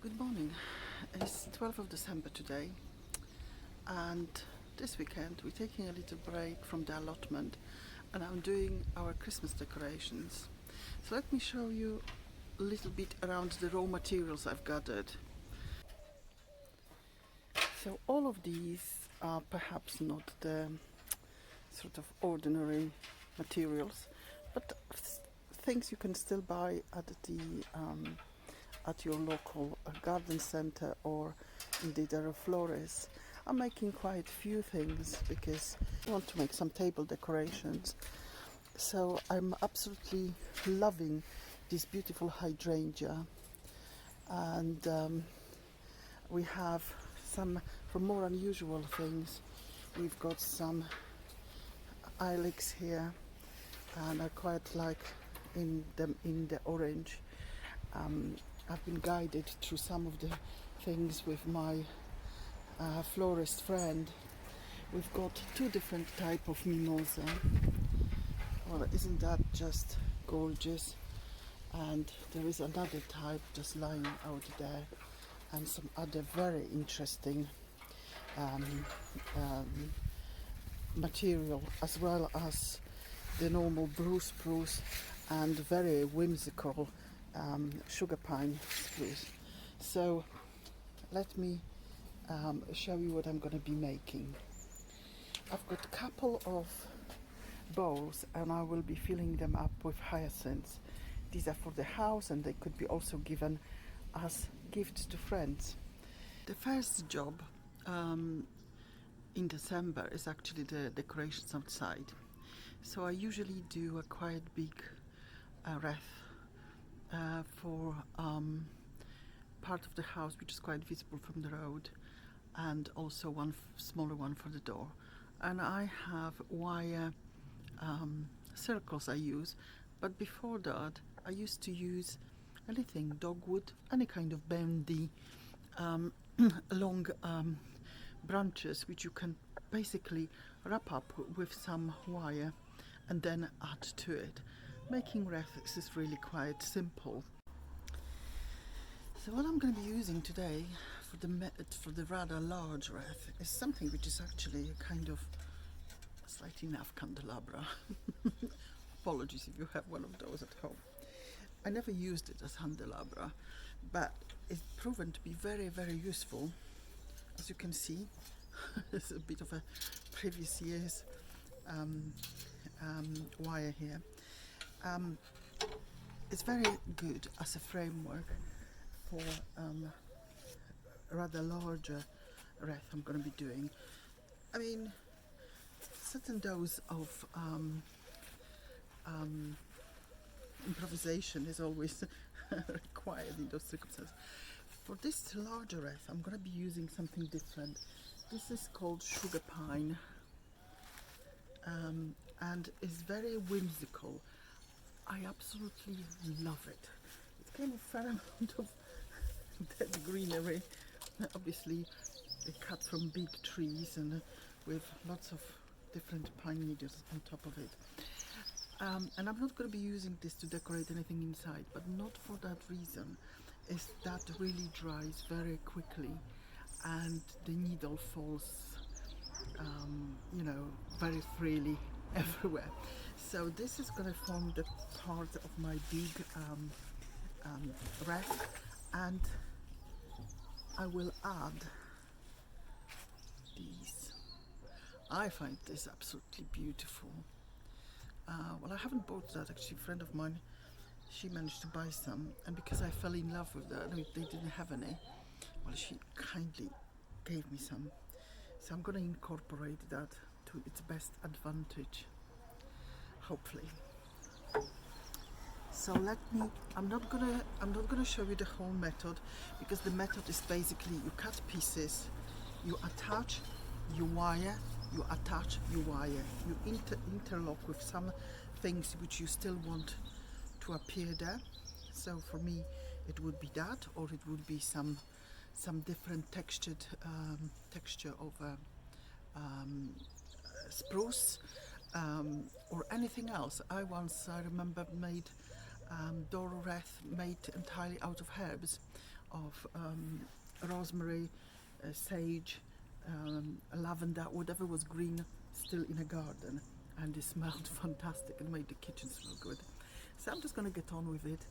Good morning. It's 12th of December today, and this weekend we're taking a little break from the allotment and I'm doing our Christmas decorations. So let me show you a little bit around the raw materials I've gathered. So all of these are perhaps not the sort of ordinary materials, but things you can still buy at your local garden center, or indeed at a florist. I'm making quite a few things because I want to make some table decorations. So I'm absolutely loving this beautiful hydrangea, and we have some from more unusual things. We've got some ilex here, and I quite like in the orange. I've been guided through some of the things with my florist friend. We've got two different type of mimosa. Well, isn't that just gorgeous? And there is another type just lying out there, and some other very interesting material, as well as the normal spruce and very whimsical sugar pine spruce. So let me show you what I'm going to be making. I've got a couple of bowls and I will be filling them up with hyacinths. These are for the house and they could be also given as gifts to friends. The first job in December is actually the decorations outside. So I usually do a quite big wreath for part of the house which is quite visible from the road, and also one smaller one for the door. And I have wire circles I use, but before that I used to use anything dogwood, any kind of bendy long branches which you can basically wrap up with some wire and then add to it. Making wreaths is really quite simple. So what I'm going to be using today for the rather large wreath is something which is actually a kind of slightly naff candelabra. Apologies if you have one of those at home. I never used it as candelabra, but it's proven to be very, very useful. As you can see, it's a bit of a previous year's wire here. It's very good as a framework for a rather larger wreath I'm going to be doing. I mean, certain dose of improvisation is always required in those circumstances. For this larger wreath, I'm going to be using something different. This is called sugar pine, and is very whimsical. I absolutely love it. It's kind of a fair amount of dead greenery. Obviously, cut from big trees and with lots of different pine needles on top of it. And I'm not going to be using this to decorate anything inside, but not for that reason. Is that really dries very quickly, and the needle falls, very freely everywhere. So this is going to form the part of my big wreath, and I will add these. I find this absolutely beautiful. Well, I haven't bought that actually. A friend of mine, she managed to buy some, and because I fell in love with that, they didn't have any. Well, she kindly gave me some, so I'm going to incorporate that to its best advantage, hopefully. So I'm not gonna show you the whole method, because the method is basically you cut pieces, you attach, you wire, you attach, you wire, you interlock with some things which you still want to appear there. So for me it would be that, or it would be some different texture of spruce, or anything else. I remember made door wreath made entirely out of herbs. of rosemary, sage, lavender, whatever was green still in a garden, and it smelled fantastic and made the kitchen smell good. So I'm just going to get on with it.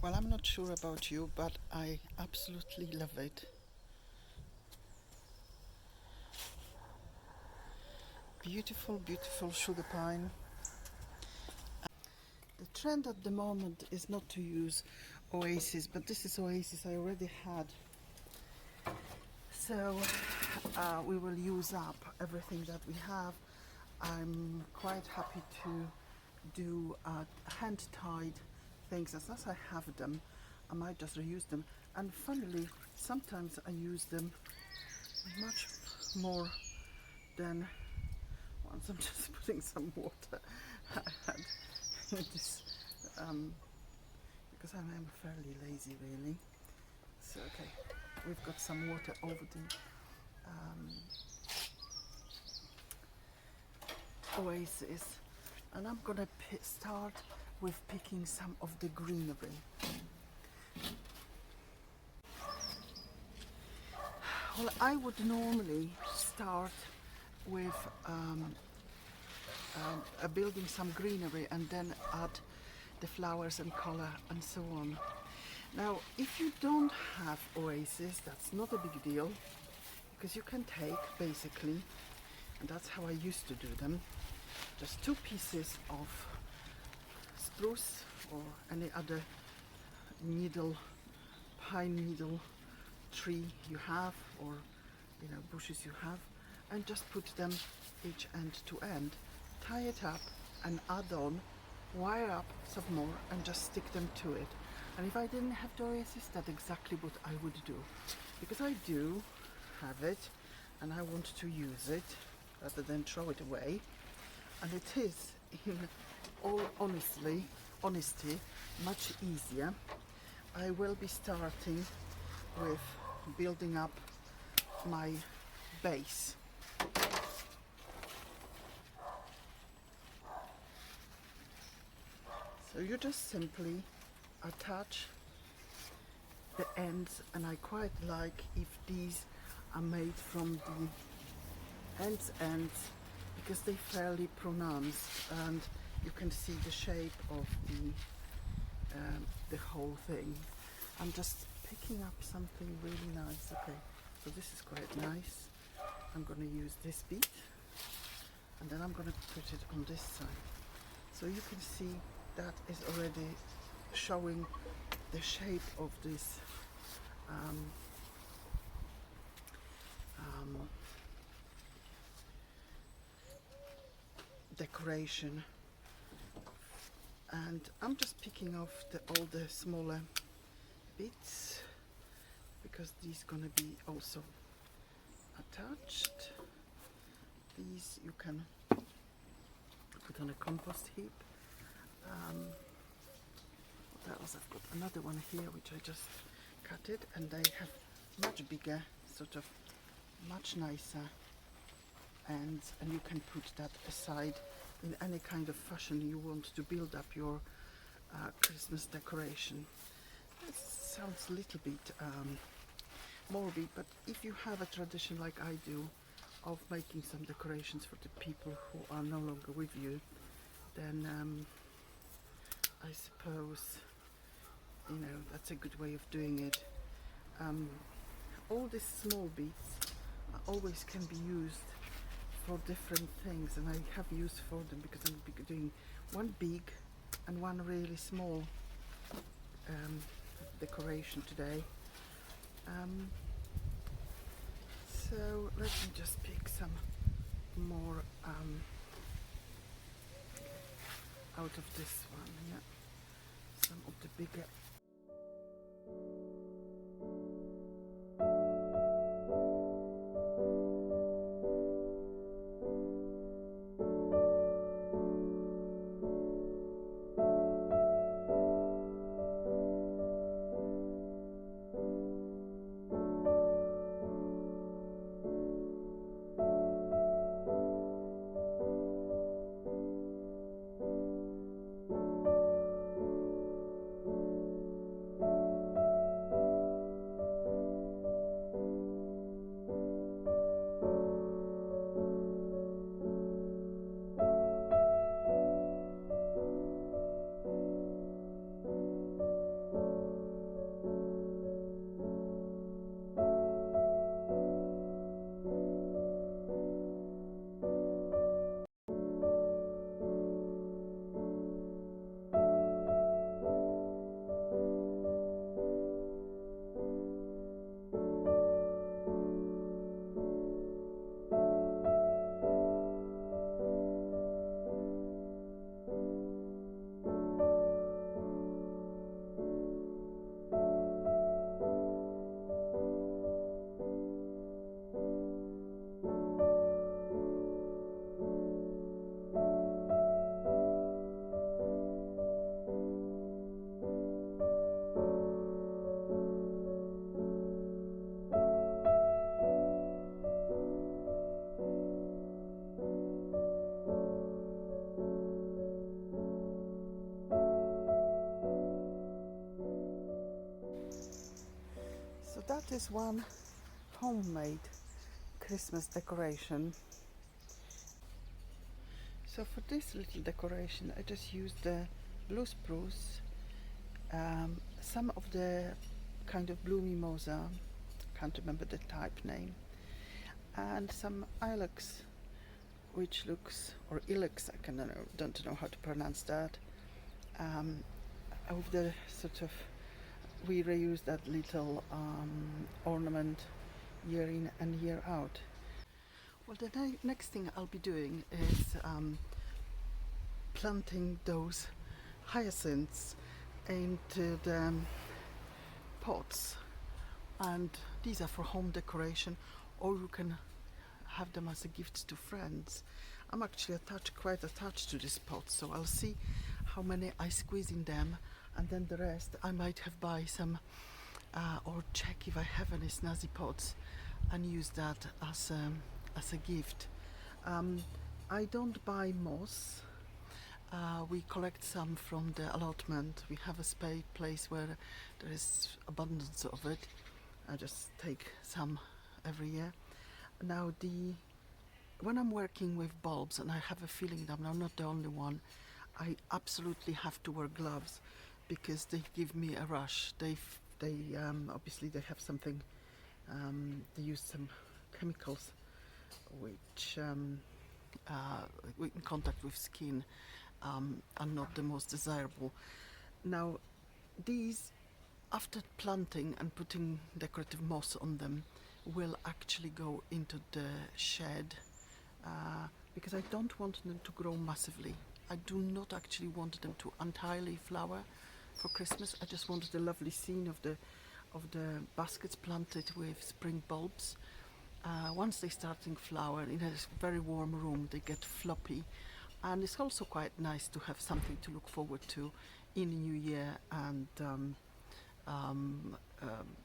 Well, I'm not sure about you, but I absolutely love it. Beautiful, beautiful sugar pine. The trend at the moment is not to use Oasis, but this is Oasis I already had. So we will use up everything that we have. I'm quite happy to do hand-tied things. As long as I have them, I might just reuse them. And funnily, sometimes I use them much more than once. I'm just putting some water. I had this because I am fairly lazy, really. So okay, we've got some water over the Oasis, and I'm gonna start with picking some of the greenery. Well, I would normally start with building some greenery and then add the flowers and color and so on. Now, if you don't have Oasis, that's not a big deal, because you can take basically, and that's how I used to do them, just 2 pieces of spruce or any other needle, pine needle tree you have, or bushes you have, and just put them each end to end, tie it up and add on, wire up some more and just stick them to it. And if I didn't have the Oasis, that's exactly what I would do, because I do have it and I want to use it rather than throw it away. And it is, in all honesty, much easier. I will be starting with building up my base. So you just simply attach the ends, and I quite like if these are made from the ends because they're fairly pronounced and you can see the shape of the whole thing. I'm just picking up something really nice. Okay, so this is quite nice. I'm going to use this bit and then I'm going to put it on this side. So you can see that is already showing the shape of this decoration. And I'm just picking off all the smaller bits because these gonna be also attached. These you can put on a compost heap because I've got another one here which I just cut it, and they have much bigger, sort of much nicer, and you can put that aside in any kind of fashion you want to build up your Christmas decoration. It sounds a little bit morbid, but if you have a tradition like I do of making some decorations for the people who are no longer with you, then I suppose, you know, that's a good way of doing it. All these small bits always can be used for different things, and I have use for them because I'm doing one big and one really small decoration today. So let me just pick some more out of this one, yeah, some of the bigger. So that is one homemade Christmas decoration. So for this little decoration I just used the blue spruce, some of the kind of blue mimosa, can't remember the type name, and some ilex, which looks, or ilex, I don't know how to pronounce that. Of the sort of, we reuse that little ornament year in and year out. Well, the next thing I'll be doing is planting those hyacinths into the pots, and these are for home decoration, or you can have them as a gift to friends. I'm actually quite attached to this pot, so I'll see how many I squeeze in them, and then the rest I might have buy some or check if I have any snazzy pots and use that as a gift. I don't buy moss. We collect some from the allotment. We have a place where there is abundance of it. I just take some every year. Now when I'm working with bulbs, and I have a feeling that I'm not the only one, I absolutely have to wear gloves because they give me a rush. They obviously they have something, they use some chemicals which in contact with skin are not the most desirable. Now these, after planting and putting decorative moss on them, will actually go into the shed because I don't want them to grow massively. I do not actually want them to entirely flower for Christmas. I just wanted the lovely scene of the baskets planted with spring bulbs. Once they start to flower in a very warm room, they get floppy and it's also quite nice to have something to look forward to in the new year and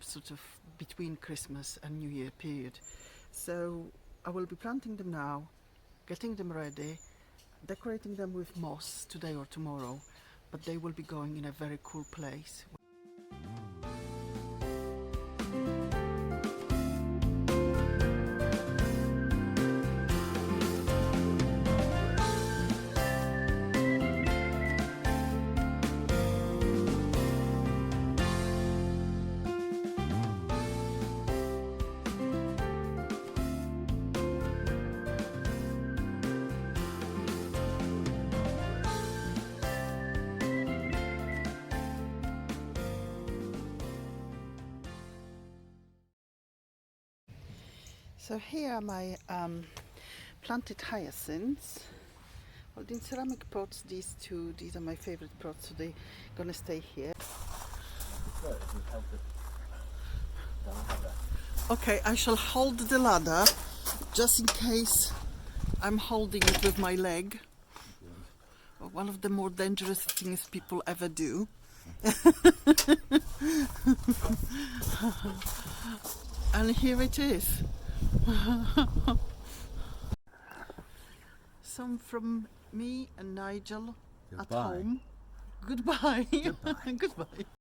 sort of between Christmas and New Year period. So I will be planting them now, getting them ready, decorating them with moss today or tomorrow, but they will be going in a very cool place. So here are my planted hyacinths. Well, in ceramic pots, these are my favorite pots, so they're gonna stay here. Okay, I shall hold the ladder just in case I'm holding it with my leg. One of the more dangerous things people ever do. And here it is. Some from me and Nigel. Goodbye. At home. Goodbye. Goodbye. Goodbye.